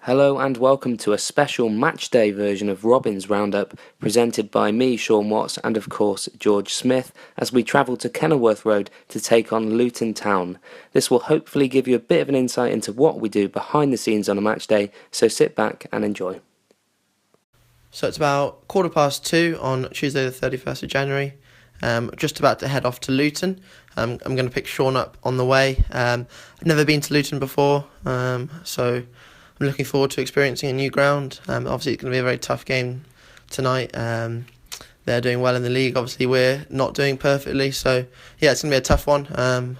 Hello and welcome to a special matchday version of Robin's Roundup, presented by me, Sean Watts, and of course George Smith, as we travel to Kenilworth Road to take on Luton Town. This will hopefully give you a bit of an insight into what we do behind the scenes on a matchday, so sit back and enjoy. So it's about 2:15 on Tuesday the 31st of January. Just about to head off to Luton. I'm going to pick Sean up on the way. I've never been to Luton before, so I'm looking forward to experiencing a new ground. Obviously, it's going to be a very tough game tonight. They're doing well in the league. Obviously, we're not doing perfectly. So, yeah, it's going to be a tough one.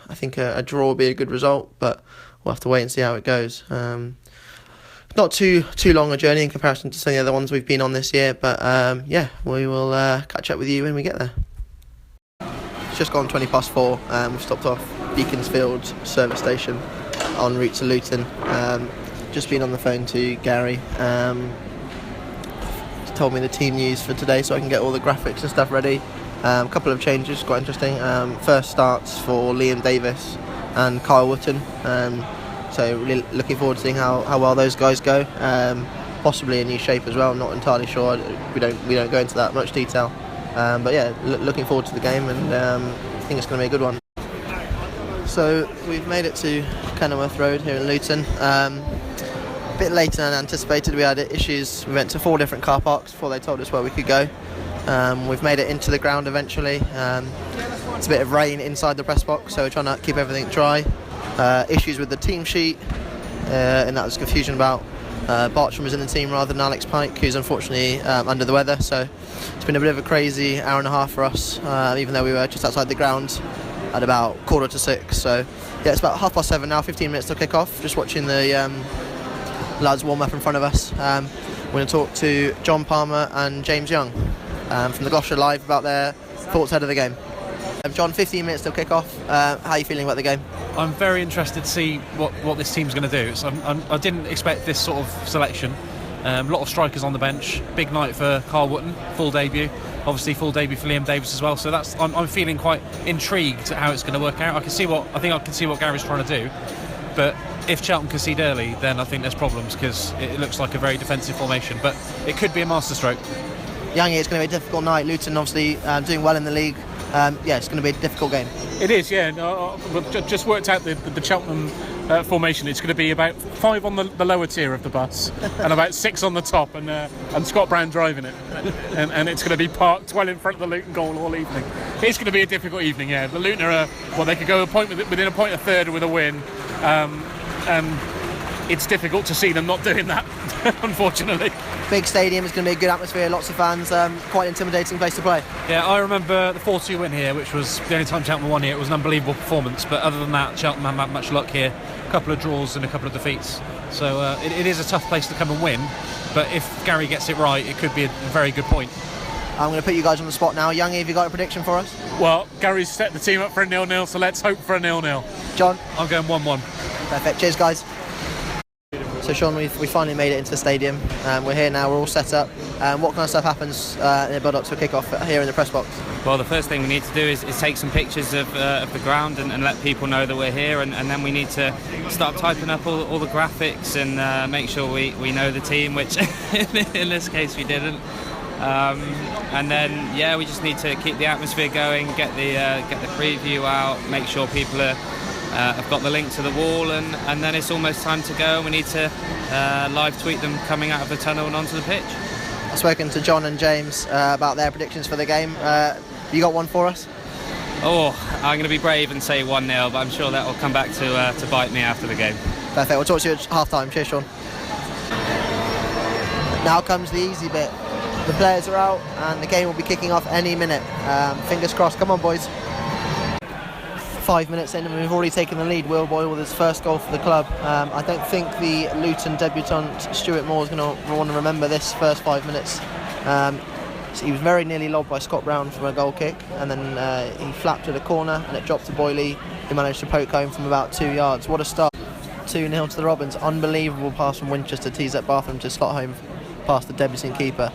I think a draw will be a good result, but we'll have to wait and see how it goes. Not too long a journey in comparison to some of the other ones we've been on this year. But, yeah, we will catch up with you when we get there. It's just gone 4:20. We've stopped off Beaconsfield service station en route to Luton. Just been on the phone to Gary. Told me the team news for today so I can get all the graphics and stuff ready. A couple of changes, quite interesting. First starts for Liam Davis and Kyle Wootton. So really looking forward to seeing how well those guys go. Possibly a new shape as well. I'm not entirely sure. We don't go into that much detail. But yeah, looking forward to the game, and I think it's going to be a good one. So we've made it to Kenilworth Road here in Luton. A bit later than anticipated. We had issues. We went to 4 different car parks before they told us where we could go. We've made it into the ground eventually. It's a bit of rain inside the press box, so we're trying to keep everything dry. Issues with the team sheet, and that was confusion about Bartram was in the team rather than Alex Pike, who's unfortunately under the weather. So it's been a bit of a crazy hour and a half for us, even though we were just outside the ground at about 5:45. So yeah, it's about 7:30 now, 15 minutes till kick off. Just watching the lads warm up in front of us. We're going to talk to John Palmer and James Young from the Gloucester Live about their thoughts ahead of the game. John, 15 minutes till kick off. How are you feeling about the game? I'm very interested to see what this team's going to do. So I didn't expect this sort of selection. A lot of strikers on the bench. Big night for Carl Wootton, full debut. Obviously, full debut for Liam Davis as well. So I'm feeling quite intrigued at how it's going to work out. I can see what Gary's trying to do. But if Cheltenham concede early, then I think there's problems, because it looks like a very defensive formation. But it could be a masterstroke. Youngie, it's going to be a difficult night. Luton obviously doing well in the league. Yeah, it's going to be a difficult game. It is, yeah. We've just worked out the Cheltenham formation. It's going to be about 5 on the lower tier of the bus and about 6 on the top, and Scott Brown driving it. And it's going to be parked well in front of the Luton goal all evening. It's going to be a difficult evening, yeah. The Luton are, they could go within a point of third with a win. And it's difficult to see them not doing that, unfortunately. Big stadium, it's going to be a good atmosphere, lots of fans, quite intimidating place to play. Yeah, I remember the 4-2 win here, which was the only time Cheltenham won here. It was an unbelievable performance, but other than that, Cheltenham haven't had much luck here. A couple of draws and a couple of defeats. So it is a tough place to come and win, but if Gary gets it right, it could be a very good point. I'm going to put you guys on the spot now. Youngie, have you got a prediction for us? Well, Gary's set the team up for a 0-0, so let's hope for a 0-0. John? I'm going 1-1. Perfect. Cheers, guys. So, Sean, we finally made it into the stadium. We're here now, we're all set up. What kind of stuff happens in the build-up to a kick-off here in the press box? Well, the first thing we need to do is take some pictures of the ground and let people know that we're here, and then we need to start typing up all the graphics and make sure we know the team, which in this case we didn't. And then, yeah, we just need to keep the atmosphere going, get the preview out, make sure people have got the link to the wall, and then it's almost time to go. We need to live tweet them coming out of the tunnel and onto the pitch. I've spoken to John and James about their predictions for the game. You got one for us? I'm going to be brave and say 1-0, but I'm sure that will come back to bite me after the game. Perfect. We'll talk to you at half-time. Cheers, Sean. Now comes the easy bit. The players are out and the game will be kicking off any minute. Fingers crossed. Come on, boys. 5 minutes in and we've already taken the lead. Will Boyle with his first goal for the club. I don't think the Luton debutant Stuart Moore is going to want to remember this first 5 minutes. So he was very nearly lobbed by Scott Brown from a goal kick, and then he flapped at a corner and it dropped to Boyley, who managed to poke home from about 2 yards. What a start. 2-0 to the Robins. Unbelievable pass from Winchester, tees up Bartham to slot home past the debutant keeper.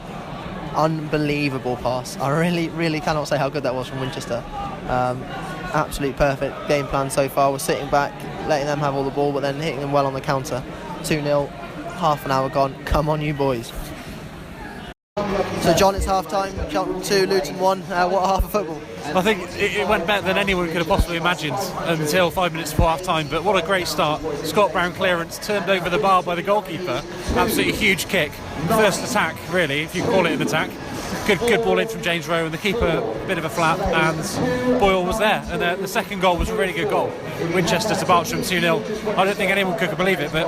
Unbelievable pass. I really cannot say how good that was from Winchester. Absolute perfect game plan so far. We're sitting back, letting them have all the ball, but then hitting them well on the counter. 2-0. half an hour gone. Come on, you boys. So John, it's half time. Cheltenham 2, Luton 1. What a half of football. I think it went better than anyone could have possibly imagined until 5 minutes before half time, but what a great start. Scott Brown clearance turned over the bar by the goalkeeper. Absolutely huge kick. First attack, really, if you call it an attack. Good ball in from James Rowe, and the keeper a bit of a flap, and Boyle was there. And the second goal was a really good goal. Winchester to Bartram 2-0. I don't think anyone could believe it, but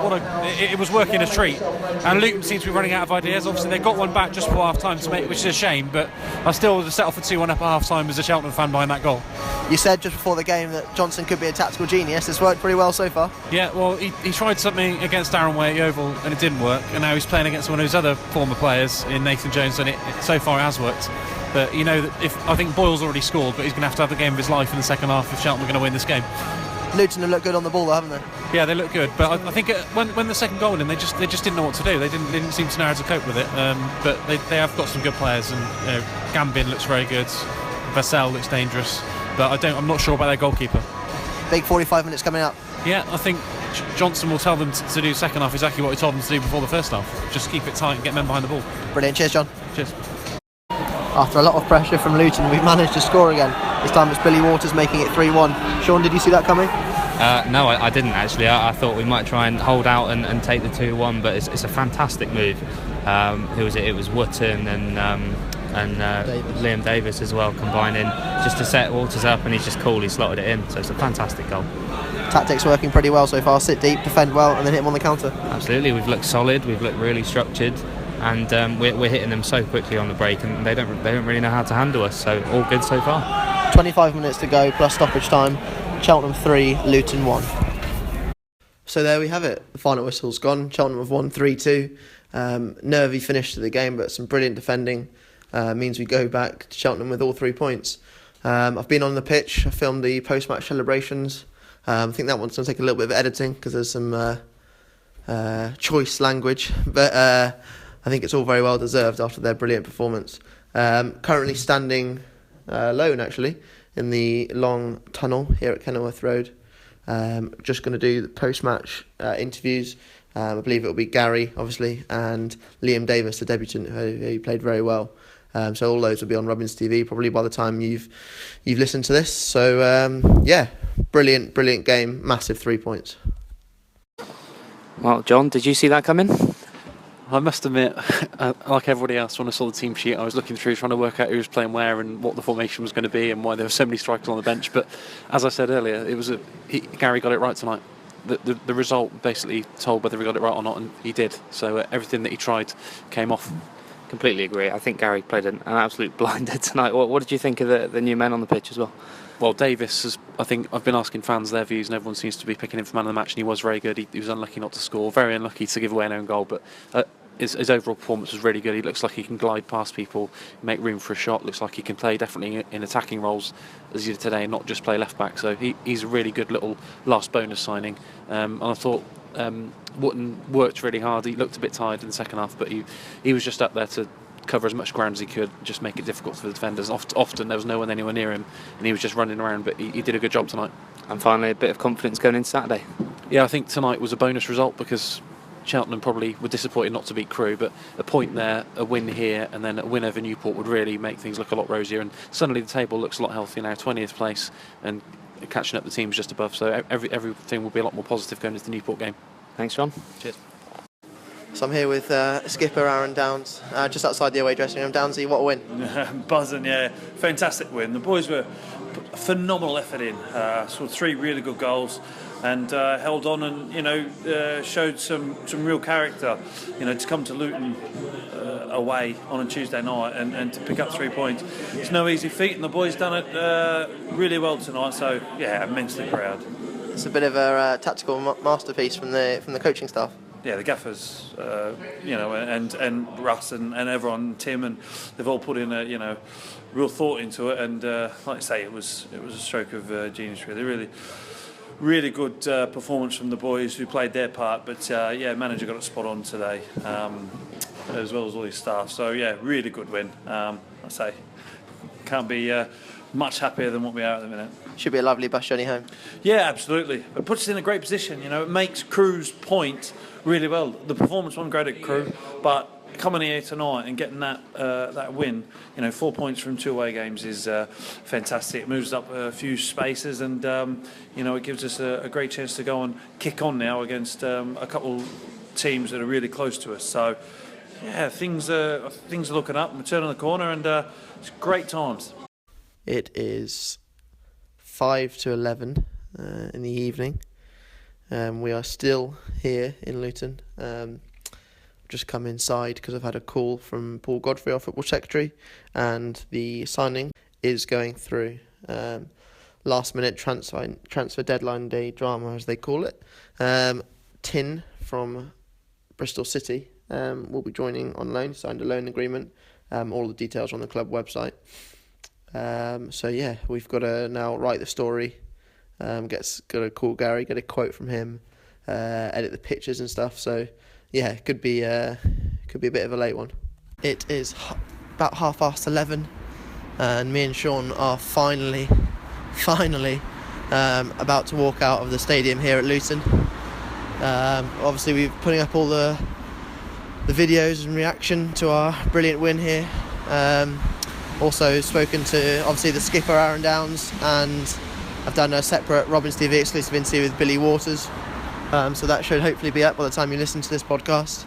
it was working a treat. And Luton seems to be running out of ideas. Obviously they got one back just before half time, which is a shame, but I still settle for 2-1 up at half time as a Cheltenham fan behind that goal. You said just before the game that Johnson could be a tactical genius. It's worked pretty well so far. Yeah, well, he tried something against Darren Way at Yeovil and it didn't work, and now he's playing against one of his other former players in Nathan Jones, and so far it has worked. But you know that I think Boyle's already scored, but he's going to have the game of his life in the second half if Cheltenham are going to win this game. Luton have looked good on the ball though, haven't they? Yeah, they look good, but I think when the second goal went in, they just didn't know what to do. They didn't seem to know how to cope with it. But they have got some good players, and Gambin looks very good. Vassell looks dangerous, but I'm not sure about their goalkeeper. Big 45 minutes coming up. Yeah, I think Johnson will tell them to do second half exactly what he told them to do before the first half. Just keep it tight and get men behind the ball. Brilliant. Cheers, John. Cheers. After a lot of pressure from Luton, we've managed to score again. This time it's Billy Waters making it 3-1. Sean, did you see that coming? No, I didn't actually. I thought we might try and hold out and take the 2-1, but it's a fantastic move. Who was it? It was Wootton and Liam Davis as well, combining just to set Waters up, and he's just cool. He slotted it in, so it's a fantastic goal. Tactics working pretty well so far. Sit deep, defend well, and then hit them on the counter. Absolutely, we've looked solid. We've looked really structured, and we're hitting them so quickly on the break, and they don't really know how to handle us. So all good so far. 25 minutes to go plus stoppage time. Cheltenham 3, Luton 1. So there we have it. The final whistle's gone. Cheltenham have won 3-2. Nervy finish to the game, but some brilliant defending means we go back to Cheltenham with all 3 points. I've been on the pitch. I filmed the post-match celebrations. I think that one's going to take a little bit of editing because there's some choice language, but I think it's all very well deserved after their brilliant performance. Currently standing alone, actually, in the long tunnel here at Kenilworth Road. Just going to do the post-match interviews. I believe it will be Gary, obviously, and Liam Davis, the debutant, who played very well. So all those will be on Robins TV probably by the time you've listened to this. So yeah, brilliant game, massive 3 points. Well, John, did you see that coming? I must admit, like everybody else, when I saw the team sheet, I was looking through trying to work out who was playing where and what the formation was going to be and why there were so many strikers on the bench. But as I said earlier, Gary got it right tonight. The result basically told whether he got it right or not, and he did. So everything that he tried came off. Completely agree. I think Gary played an absolute blinder tonight. What did you think of the new men on the pitch as well? Well, Davis, I think I've been asking fans their views, and everyone seems to be picking him for man of the match, and he was very good. He was unlucky not to score, very unlucky to give away an own goal, but his overall performance was really good. He looks like he can glide past people, make room for a shot. Looks like he can play definitely in attacking roles as he did today, and not just play left back. So he's a really good little last bonus signing. And I thought Wootton worked really hard. He looked a bit tired in the second half, but he was just up there to cover as much ground as he could, just make it difficult for the defenders. Often there was no one anywhere near him, and he was just running around, but he did a good job tonight. And finally, a bit of confidence going into Saturday. Yeah, I think tonight was a bonus result because Cheltenham probably were disappointed not to beat Crewe, but a point there, a win here, and then a win over Newport would really make things look a lot rosier, and suddenly the table looks a lot healthier now, 20th place, and catching up the teams just above, so everything will be a lot more positive going into the Newport game. Thanks, John. Cheers. So I'm here with skipper Aaron Downs, just outside the away dressing room. Downsy, what a win. Buzzing, yeah. Fantastic win. The boys were a phenomenal effort in. Saw 3 really good goals and held on and, showed some real character. To come to Luton away on a Tuesday night and to pick up 3 points. It's no easy feat, and the boys done it really well tonight, so, yeah, immensely proud. It's a bit of a tactical masterpiece from the coaching staff. Yeah, the gaffers, and Russ and everyone, Tim, and they've all put in a, real thought into it. And like I say, it was a stroke of genius, really, really good performance from the boys who played their part. But manager got it spot on today, as well as all his staff. So yeah, really good win. I say, can't be much happier than what we are at the minute. should be a lovely bus journey home. Yeah, absolutely. It puts us in a great position. It makes Crewe's point really well. The performance wasn't great at Crewe, but coming here tonight and getting that win, 4 points from 2 away games is fantastic. It moves up a few spaces, and it gives us a great chance to go and kick on now against a couple teams that are really close to us. So yeah, things are looking up. We're turning the corner, and it's great times. It is 5 to 11 in the evening. We are still here in Luton. Just come inside because I've had a call from Paul Godfrey, our football secretary, and the signing is going through. Last minute transfer deadline day drama, as they call it. Tin from Bristol City will be joining on loan, signed a loan agreement. All the details on the club website. So yeah, we've got to now write the story. Got to call Gary, get a quote from him, edit the pictures and stuff. So yeah, could be a bit of a late one. It is about 11:30, and me and Sean are finally about to walk out of the stadium here at Luton. Obviously, we're putting up all the videos and reaction to our brilliant win here. Also spoken to obviously the skipper Aaron Downs, and I've done a separate Robins TV exclusive interview with Billy Waters. So that should hopefully be up by the time you listen to this podcast.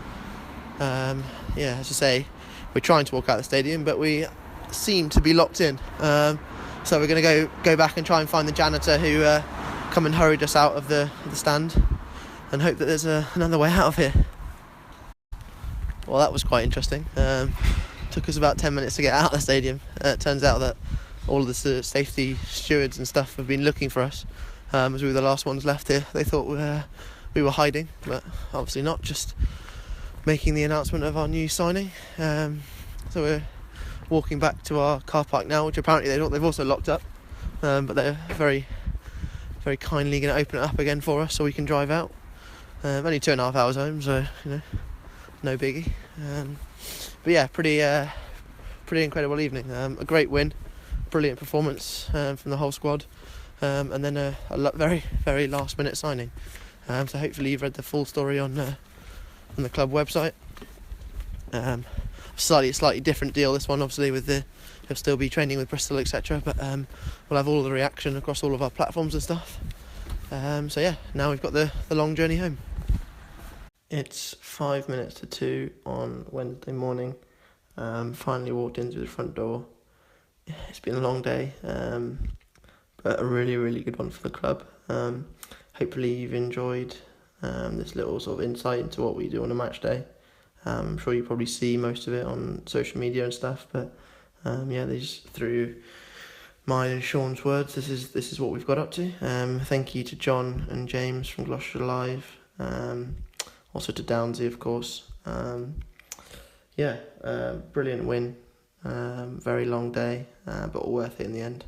As I say, we're trying to walk out of the stadium, but we seem to be locked in. So we're going to go back and try and find the janitor who come and hurried us out of the stand, and hope that there's another way out of here. Well, that was quite interesting. Took us about 10 minutes to get out of the stadium. It turns out that all of the safety stewards and stuff have been looking for us, as we were the last ones left here. They thought we were hiding, but obviously not, just making the announcement of our new signing. So we're walking back to our car park now, which apparently they've also locked up, but they're very, very kindly going to open it up again for us so we can drive out. Only 2.5 hours home, so no biggie. But yeah, pretty incredible evening. A great win, brilliant performance from the whole squad, and then a very, very last minute signing. So hopefully you've read the full story on the club website. Slightly different deal, this one, obviously, with he'll still be training with Bristol, etc. But we'll have all of the reaction across all of our platforms and stuff. So yeah, now we've got the long journey home. It's 5 minutes to 2 on Wednesday morning. Finally walked in through the front door. It's been a long day, but a really, really good one for the club. Hopefully you've enjoyed this little sort of insight into what we do on a match day. I'm sure you probably see most of it on social media and stuff, but these, through mine and Sean's words, this is what we've got up to. Thank you to John and James from Gloucestershire Live, also to Downsy, of course. Brilliant win, very long day, but all worth it in the end.